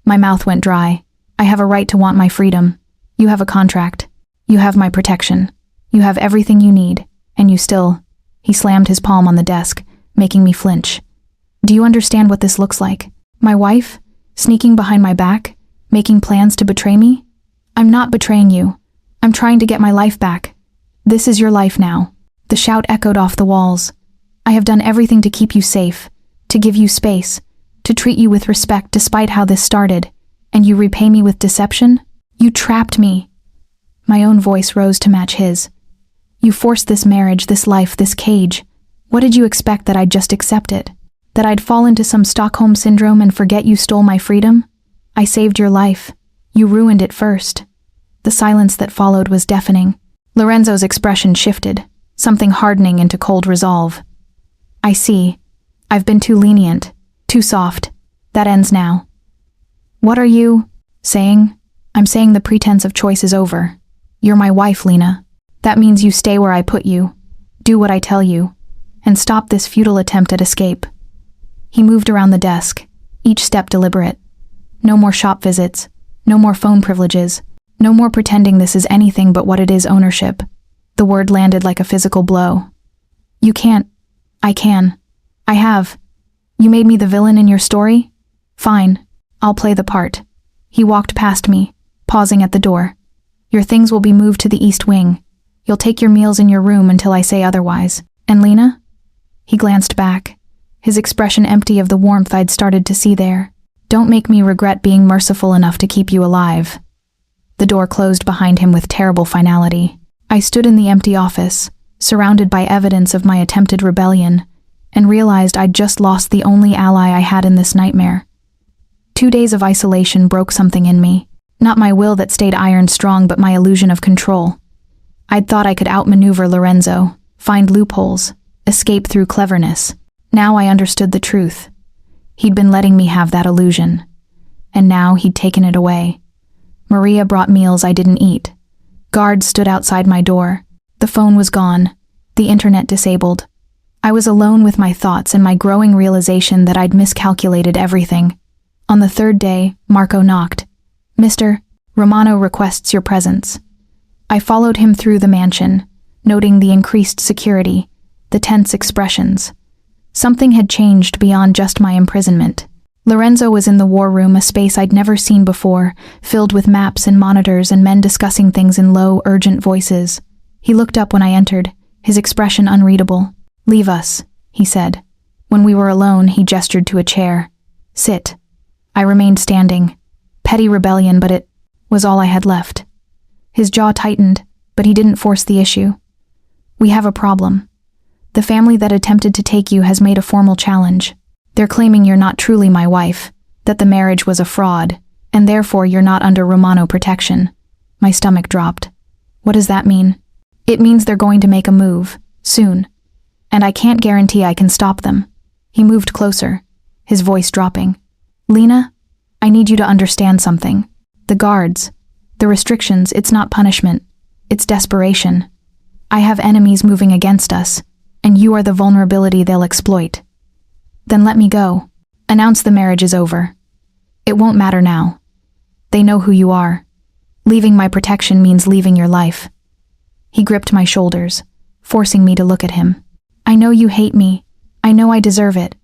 S1: My mouth went dry. I have a right to want my freedom. You have a contract. You have my protection. You have everything you need, and you still... He slammed his palm on the desk, making me flinch. Do you understand what this looks like? My wife? Sneaking behind my back? Making plans to betray me? I'm not betraying you. I'm trying to get my life back. This is your life now. The shout echoed off the walls. I have done everything to keep you safe, to give you space, to treat you with respect despite how this started, and you repay me with deception? You trapped me. My own voice rose to match his. You forced this marriage, this life, this cage. What did you expect, that I'd just accept it? That I'd fall into some Stockholm syndrome and forget you stole my freedom? I saved your life. You ruined it first. The silence that followed was deafening. Lorenzo's expression shifted, something hardening into cold resolve. I see. I've been too lenient, too soft. That ends now. What are you saying? I'm saying the pretense of choice is over. You're my wife, Lena. That means you stay where I put you, do what I tell you, and stop this futile attempt at escape. He moved around the desk, each step deliberate. No more shop visits, no more phone privileges, no more pretending this is anything but what it is, ownership. The word landed like a physical blow. You can't. I can. I have. You made me the villain in your story? Fine. I'll play the part. He walked past me, pausing at the door. Your things will be moved to the East Wing. You'll take your meals in your room until I say otherwise. And Lena? He glanced back, his expression empty of the warmth I'd started to see there. Don't make me regret being merciful enough to keep you alive. The door closed behind him with terrible finality. I stood in the empty office, surrounded by evidence of my attempted rebellion, and realized I'd just lost the only ally I had in this nightmare. 2 days of isolation broke something in me. Not my will that stayed iron strong, but my illusion of control. I'd thought I could outmaneuver Lorenzo, find loopholes, escape through cleverness. Now I understood the truth. He'd been letting me have that illusion. And now he'd taken it away. Maria brought meals I didn't eat. Guards stood outside my door. The phone was gone. The internet disabled. I was alone with my thoughts and my growing realization that I'd miscalculated everything. On the third day, Marco knocked. Mr. Romano requests your presence. I followed him through the mansion, noting the increased security, the tense expressions. Something had changed beyond just my imprisonment. Lorenzo was in the war room, a space I'd never seen before, filled with maps and monitors and men discussing things in low, urgent voices. He looked up when I entered, his expression unreadable. Leave us, he said. When we were alone, he gestured to a chair. Sit. I remained standing. Petty rebellion, but it was all I had left. His jaw tightened, but he didn't force the issue. We have a problem. The family that attempted to take you has made a formal challenge. They're claiming you're not truly my wife, that the marriage was a fraud, and therefore you're not under Romano protection. My stomach dropped. What does that mean? It means they're going to make a move, soon. And I can't guarantee I can stop them. He moved closer, his voice dropping. Lena, I need you to understand something. The guards, the restrictions, it's not punishment. It's desperation. I have enemies moving against us, and you are the vulnerability they'll exploit. Then let me go. Announce the marriage is over. It won't matter now. They know who you are. Leaving my protection means leaving your life. He gripped my shoulders, forcing me to look at him. I know you hate me. I know I deserve it.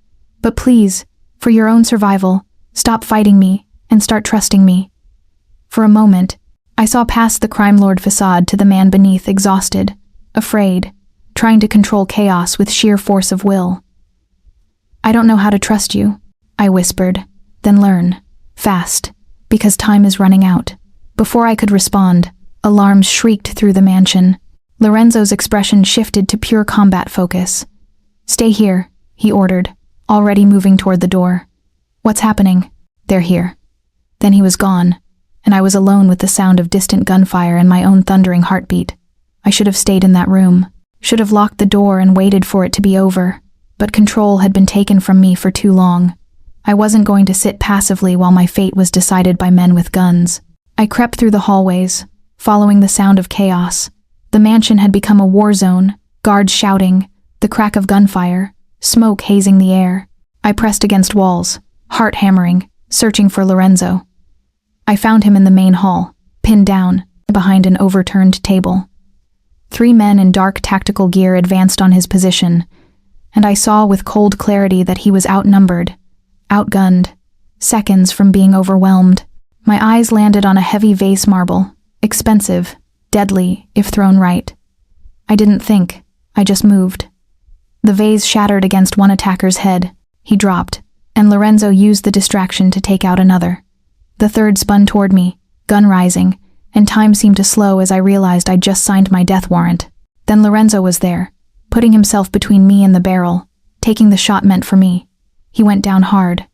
S1: But please, for your own survival, stop fighting me and start trusting me. For a moment, I saw past the crime lord facade to the man beneath, exhausted, afraid, trying to control chaos with sheer force of will. I don't know how to trust you, I whispered, then learn, fast, because time is running out. Before I could respond, alarms shrieked through the mansion. Lorenzo's expression shifted to pure combat focus. Stay here, he ordered, already moving toward the door. "What's happening?" "They're here." Then he was gone, and I was alone with the sound of distant gunfire and my own thundering heartbeat. I should have stayed in that room, should have locked the door and waited for it to be over, but control had been taken from me for too long. I wasn't going to sit passively while my fate was decided by men with guns. I crept through the hallways, following the sound of chaos. The mansion had become a war zone, guards shouting, the crack of gunfire, smoke hazing the air. I pressed against walls, heart hammering, searching for Lorenzo. I found him in the main hall, pinned down, behind an overturned table. 3 men in dark tactical gear advanced on his position, and I saw with cold clarity that he was outnumbered, outgunned, seconds from being overwhelmed. My eyes landed on a heavy vase marble, expensive, deadly, if thrown right. I didn't think, I just moved. The vase shattered against one attacker's head. He dropped, and Lorenzo used the distraction to take out another. The third spun toward me, gun rising, and time seemed to slow as I realized I'd just signed my death warrant. Then Lorenzo was there, putting himself between me and the barrel, taking the shot meant for me. He went down hard.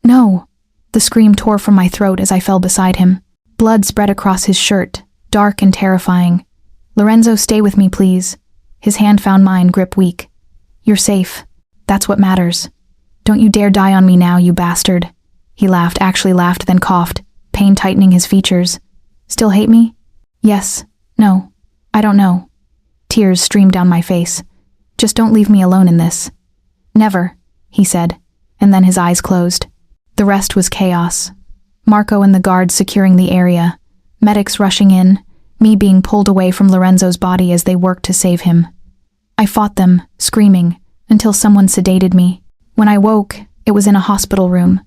S1: "No!" The scream tore from my throat as I fell beside him. Blood spread across his shirt, dark and terrifying. "Lorenzo, stay with me, please." His hand found mine, grip weak. "You're safe. That's what matters. Don't you dare die on me now, you bastard." He laughed, actually laughed, then coughed, pain tightening his features. "Still hate me?" "Yes. No. I don't know." Tears streamed down my face. "Just don't leave me alone in this." "Never," he said, and then his eyes closed. The rest was chaos. Marco and the guards securing the area, medics rushing in, me being pulled away from Lorenzo's body as they worked to save him. I fought them, screaming, until someone sedated me. When I woke, it was in a hospital room.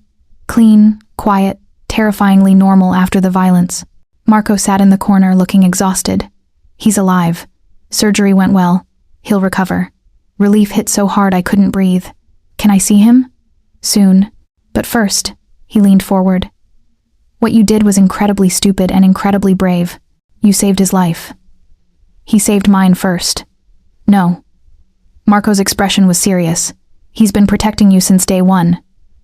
S1: Clean, quiet, terrifyingly normal after the violence. Marco sat in the corner looking exhausted. "He's alive. Surgery went well. He'll recover." Relief hit so hard I couldn't breathe. "Can I see him?" "Soon. But first," he leaned forward. "What you did was incredibly stupid and incredibly brave. You saved his life." "He saved mine first." "No." Marco's expression was serious. "He's been protecting you since day one.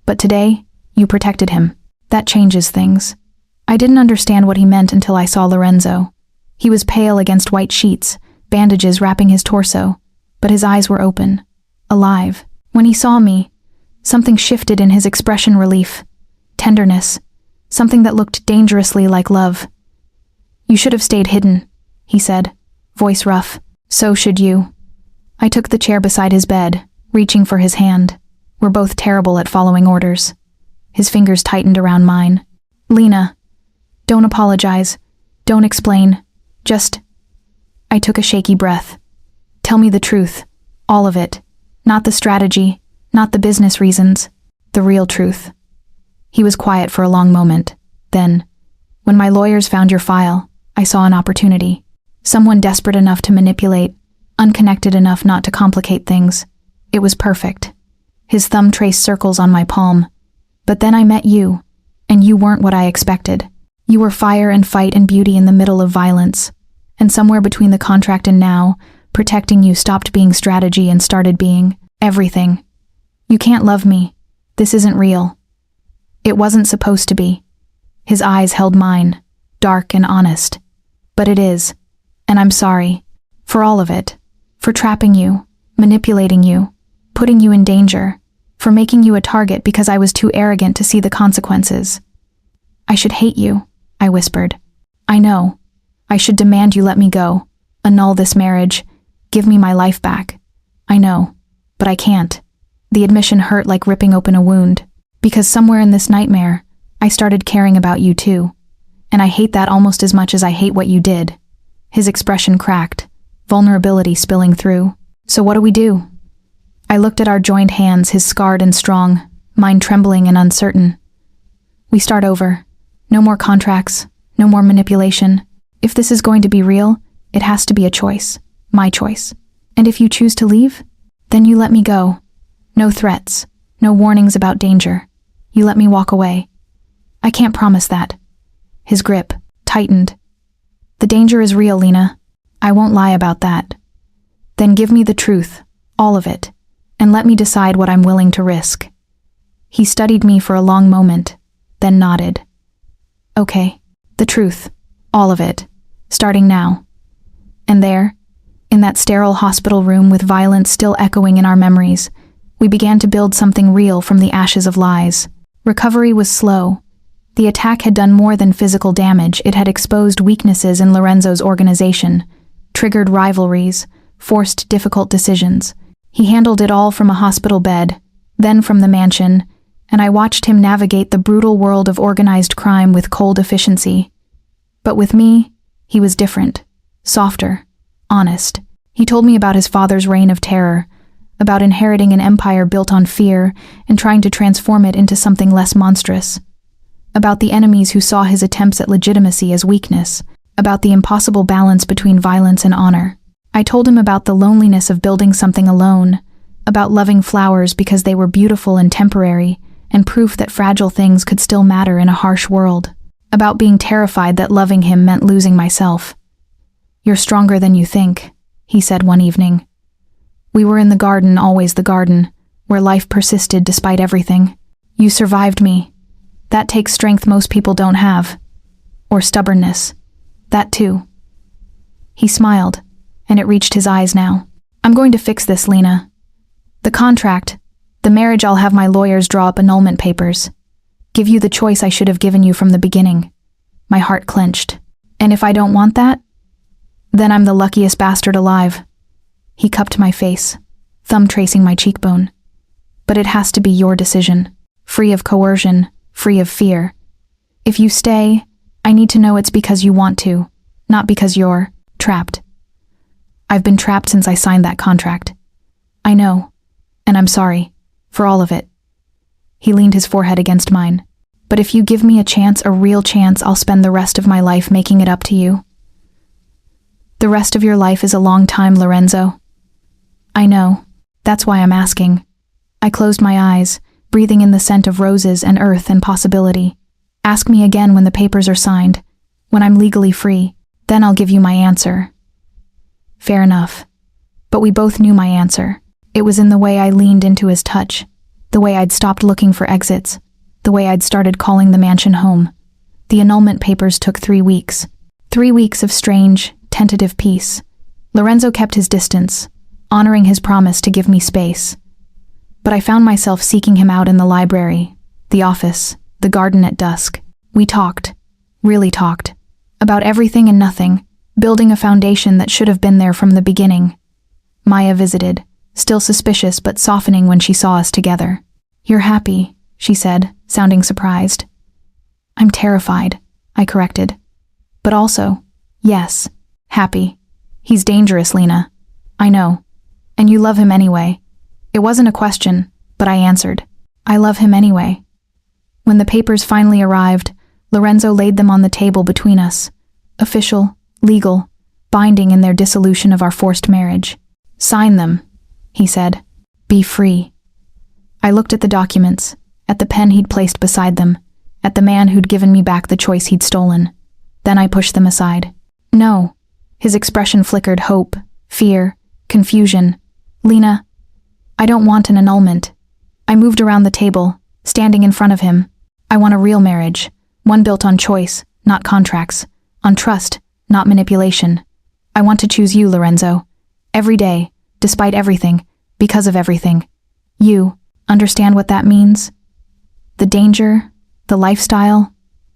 S1: But today, you protected him. That changes things." I didn't understand what he meant until I saw Lorenzo. He was pale against white sheets, bandages wrapping his torso, but his eyes were open, alive. When he saw me, something shifted in his expression, relief, tenderness, something that looked dangerously like love. "You should have stayed hidden," he said, voice rough. "So should you." I took the chair beside his bed, reaching for his hand. We're both terrible at following orders. His fingers tightened around mine. "Lena, don't apologize. Don't explain. Just..." I took a shaky breath. "Tell me the truth. All of it. Not the strategy, not the business reasons. The real truth." He was quiet for a long moment. Then, "When my lawyers found your file, I saw an opportunity. Someone desperate enough to manipulate, unconnected enough not to complicate things. It was perfect." His thumb traced circles on my palm. "But then I met you, and you weren't what I expected. You were fire and fight and beauty in the middle of violence. And somewhere between the contract and now, protecting you stopped being strategy and started being everything. You can't love me. This isn't real. It wasn't supposed to be." His eyes held mine, dark and honest. "But it is. And I'm sorry. For all of it. For trapping you, manipulating you, putting you in danger, for making you a target because I was too arrogant to see the consequences." "I should hate you," I whispered. "I know. I should demand you let me go, annul this marriage, give me my life back. I know. But I can't." The admission hurt like ripping open a wound, because somewhere in this nightmare, I started caring about you too. And I hate that almost as much as I hate what you did. His expression cracked, vulnerability spilling through. "So what do we do?" I looked at our joined hands, his scarred and strong, mine trembling and uncertain. "We start over. No more contracts, no more manipulation. If this is going to be real, it has to be a choice, my choice. And if you choose to leave, then you let me go. No threats, no warnings about danger. You let me walk away. I can't promise that." His grip tightened. "The danger is real, Lena. I won't lie about that." "Then give me the truth, all of it. and let me decide what I'm willing to risk. He studied me for a long moment, then nodded. Okay, the truth, all of it, starting now. And there, in that sterile hospital room with violence still echoing in our memories, we began to build something real from the ashes of lies. Recovery was slow. The attack had done more than physical damage. It had exposed weaknesses in Lorenzo's organization, triggered rivalries, forced difficult decisions. He handled it all from a hospital bed, then from the mansion, and I watched him navigate the brutal world of organized crime with cold efficiency. But with me, he was different, softer, honest. He told me about his father's reign of terror, about inheriting an empire built on fear and trying to transform it into something less monstrous, about the enemies who saw his attempts at legitimacy as weakness, about the impossible balance between violence and honor. I told him about the loneliness of building something alone, about loving flowers because they were beautiful and temporary, and proof that fragile things could still matter in a harsh world, about being terrified that loving him meant losing myself. "You're stronger than you think," he said one evening. We were in the garden, always the garden, where life persisted despite everything. "You survived me. That takes strength most people don't have. Or stubbornness. That too." He smiled, and it reached his eyes now. "I'm going to fix this, Lena. The contract, the marriage, I'll have my lawyers draw up annulment papers. Give you the choice I should have given you from the beginning." My heart clenched. "And if I don't want that? Then I'm the luckiest bastard alive." He cupped my face, thumb tracing my cheekbone. "But it has to be your decision, free of coercion, free of fear. If you stay, I need to know it's because you want to, not because you're trapped. I've been trapped since I signed that contract. I know, and I'm sorry, for all of it." He leaned his forehead against mine. "But if you give me a chance, a real chance, I'll spend the rest of my life making it up to you." "The rest of your life is a long time, Lorenzo." "I know. That's why I'm asking." I closed my eyes, breathing in the scent of roses and earth and possibility. "Ask me again when the papers are signed, when I'm legally free. Then I'll give you my answer." Fair enough. But we both knew my answer. It was in the way I leaned into his touch, the way I'd stopped looking for exits, the way I'd started calling the mansion home. The annulment papers took 3 weeks. 3 weeks of strange, tentative peace. Lorenzo kept his distance, honoring his promise to give me space. But I found myself seeking him out in the library, the office, the garden at dusk. We talked, really talked, about everything and nothing, building a foundation that should have been there from the beginning. Maya visited, still suspicious but softening when she saw us together. "You're happy," she said, sounding surprised. "I'm terrified," I corrected. "But also, yes, happy. He's dangerous, Lena. I know. And you love him anyway." It wasn't a question, but I answered. "I love him anyway." When the papers finally arrived, Lorenzo laid them on the table between us. Official, legal, binding in their dissolution of our forced marriage. "Sign them," he said. "Be free." I looked at the documents, at the pen he'd placed beside them, at the man who'd given me back the choice he'd stolen. Then I pushed them aside. "No." His expression flickered hope, fear, confusion. "Lena, I don't want an annulment." I moved around the table, standing in front of him. "I want a real marriage, one built on choice, not contracts, on trust, not manipulation. I want to choose you, Lorenzo. Every day, despite everything, because of everything. You, understand what that means? The danger, the lifestyle,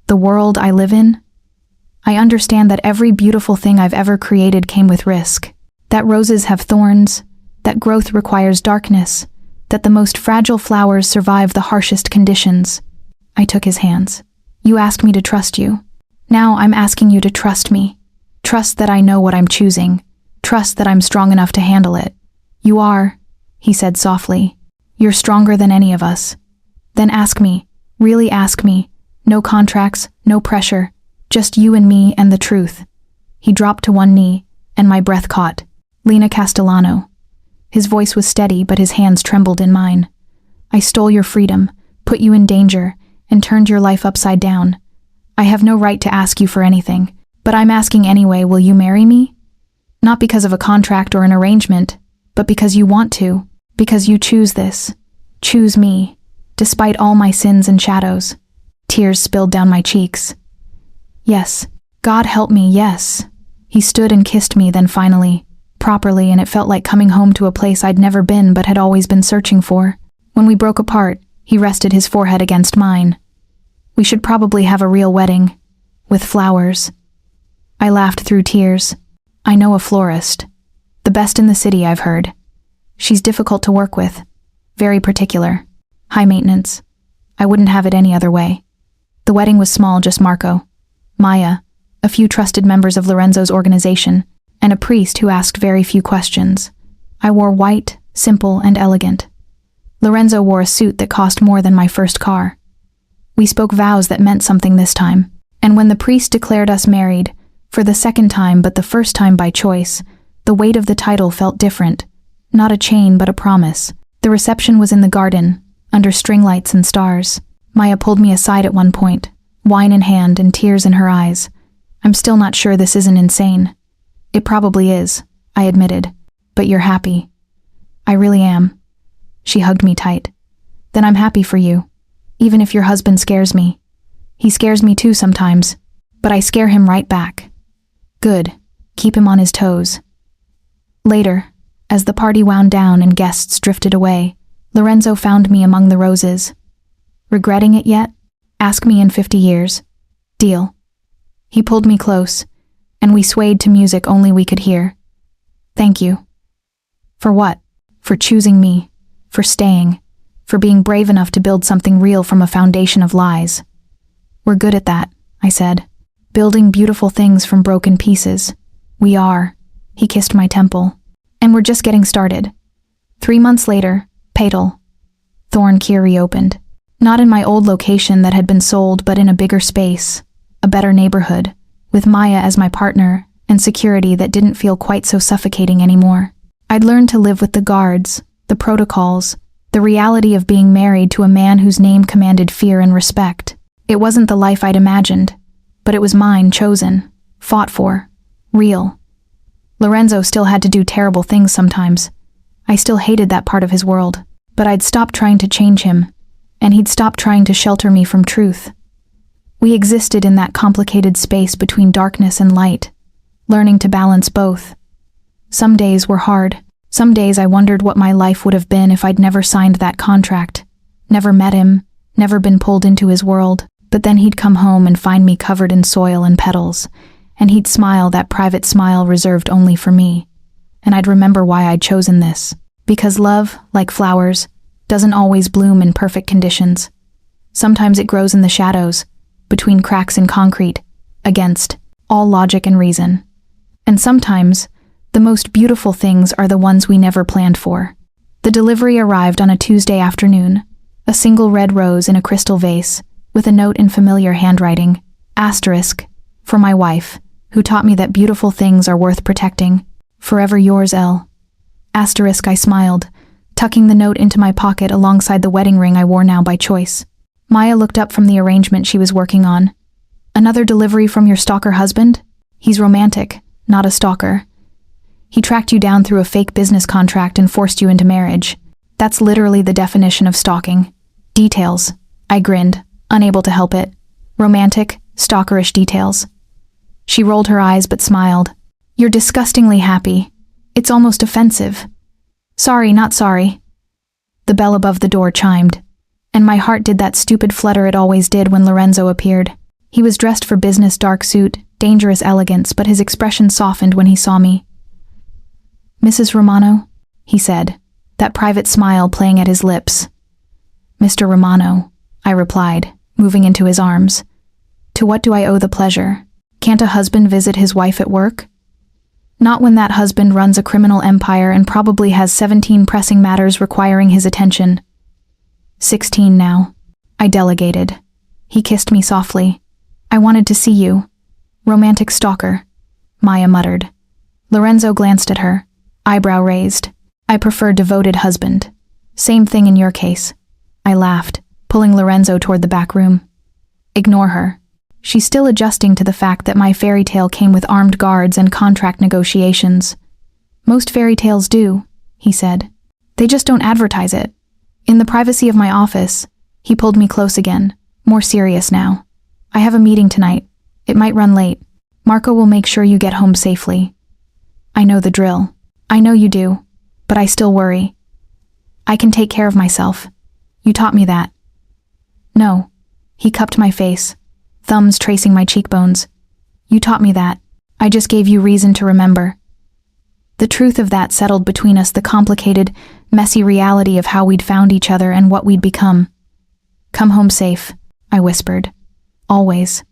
S1: the world I live in? I understand that every beautiful thing I've ever created came with risk, that roses have thorns, that growth requires darkness, that the most fragile flowers survive the harshest conditions." I took his hands. "You asked me to trust you. Now I'm asking you to trust me. Trust that I know what I'm choosing. Trust that I'm strong enough to handle it." "You are," he said softly. "You're stronger than any of us. Then ask me, really ask me. No contracts, no pressure. Just you and me and the truth." He dropped to one knee, and my breath caught. "Lena Castellano." His voice was steady, but his hands trembled in mine. "I stole your freedom, put you in danger, and turned your life upside down. I have no right to ask you for anything, but I'm asking anyway, will you marry me? Not because of a contract or an arrangement, but because you want to. Because you choose this. Choose me, despite all my sins and shadows. Tears spilled down my cheeks. Yes, God help me, yes. He stood and kissed me then finally, properly, and it felt like coming home to a place I'd never been but had always been searching for. When we broke apart, he rested his forehead against mine. We should probably have a real wedding, with flowers. I laughed through tears. I know a florist. The best in the city, I've heard. She's difficult to work with, very particular, high maintenance. I wouldn't have it any other way. The wedding was small, just Marco, Maya, a few trusted members of Lorenzo's organization, and a priest who asked very few questions. I wore white, simple, and elegant. Lorenzo wore a suit that cost more than my first car. We spoke vows that meant something this time, and when the priest declared us married, for the second time but the first time by choice, the weight of the title felt different. Not a chain but a promise. The reception was in the garden, under string lights and stars. Maya pulled me aside at one point, wine in hand and tears in her eyes. I'm still not sure this isn't insane. It probably is, I admitted. But you're happy. I really am. She hugged me tight. Then I'm happy for you, even if your husband scares me. He scares me too sometimes, but I scare him right back. Good. Keep him on his toes. Later, as the party wound down and guests drifted away, Lorenzo found me among the roses. Regretting it yet? Ask me in 50 years. Deal. He pulled me close, and we swayed to music only we could hear. Thank you. For what? For choosing me, for staying, for being brave enough to build something real from a foundation of lies. We're good at that, I said. Building beautiful things from broken pieces. We are. He kissed my temple. And we're just getting started. 3 months later, Patel. Thorn Kier reopened. Not in my old location that had been sold, but in a bigger space, a better neighborhood, with Maya as my partner and security that didn't feel quite so suffocating anymore. I'd learned to live with the guards, the protocols, the reality of being married to a man whose name commanded fear and respect. It wasn't the life I'd imagined, but it was mine, chosen, fought for, real. Lorenzo still had to do terrible things sometimes. I still hated that part of his world, but I'd stopped trying to change him, and he'd stopped trying to shelter me from truth. We existed in that complicated space between darkness and light, learning to balance both. Some days were hard. Some days I wondered what my life would have been if I'd never signed that contract, never met him, never been pulled into his world. But then he'd come home and find me covered in soil and petals, and he'd smile, that private smile reserved only for me. And I'd remember why I'd chosen this. Because love, like flowers, doesn't always bloom in perfect conditions. Sometimes it grows in the shadows, between cracks in concrete, against all logic and reason. And sometimes, the most beautiful things are the ones we never planned for. The delivery arrived on a Tuesday afternoon, a single red rose in a crystal vase, with a note in familiar handwriting, asterisk, for my wife, who taught me that beautiful things are worth protecting. Forever yours, L. Asterisk, I smiled, tucking the note into my pocket alongside the wedding ring I wore now by choice. Maya looked up from the arrangement she was working on. Another delivery from your stalker husband? He's romantic, not a stalker. He tracked you down through a fake business contract and forced you into marriage. That's literally the definition of stalking. Details. I grinned, unable to help it. Romantic, stalkerish details. She rolled her eyes but smiled. You're disgustingly happy. It's almost offensive. Sorry, not sorry. The bell above the door chimed, and my heart did that stupid flutter it always did when Lorenzo appeared. He was dressed for business, dark suit, dangerous elegance, but his expression softened when he saw me. Mrs. Romano, he said, that private smile playing at his lips. Mr. Romano, I replied, moving into his arms. To what do I owe the pleasure? Can't a husband visit his wife at work? Not when that husband runs a criminal empire and probably has 17 pressing matters requiring his attention. 16 now. I delegated. He kissed me softly. I wanted to see you. Romantic stalker, Maya muttered. Lorenzo glanced at her, eyebrow raised. I prefer devoted husband. Same thing in your case. I laughed, pulling Lorenzo toward the back room. Ignore her. She's still adjusting to the fact that my fairy tale came with armed guards and contract negotiations. Most fairy tales do, he said. They just don't advertise it. In the privacy of my office, he pulled me close again, more serious now. I have a meeting tonight. It might run late. Marco will make sure you get home safely. I know the drill. I know you do, but I still worry. I can take care of myself. You taught me that. No. He cupped my face, thumbs tracing my cheekbones. You taught me that. I just gave you reason to remember. The truth of that settled between us the complicated, messy reality of how we'd found each other and what we'd become. Come home safe, I whispered. Always.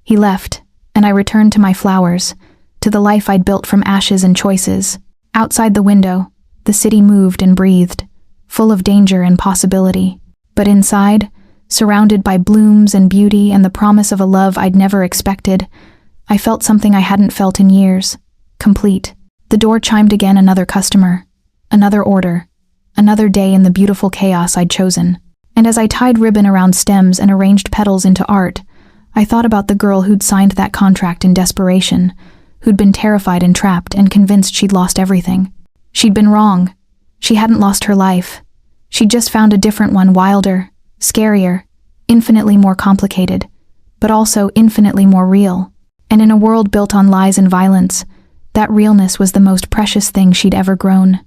S1: He left, and I returned to my flowers, to the life I'd built from ashes and choices. Outside the window, the city moved and breathed, full of danger and possibility. But inside, surrounded by blooms and beauty and the promise of a love I'd never expected, I felt something I hadn't felt in years. Complete. The door chimed again, another customer, another order, another day in the beautiful chaos I'd chosen. And as I tied ribbon around stems and arranged petals into art, I thought about the girl who'd signed that contract in desperation, who'd been terrified and trapped and convinced she'd lost everything. She'd been wrong. She hadn't lost her life. She'd just found a different one, wilder, scarier, infinitely more complicated, but also infinitely more real. And in a world built on lies and violence, that realness was the most precious thing she'd ever grown.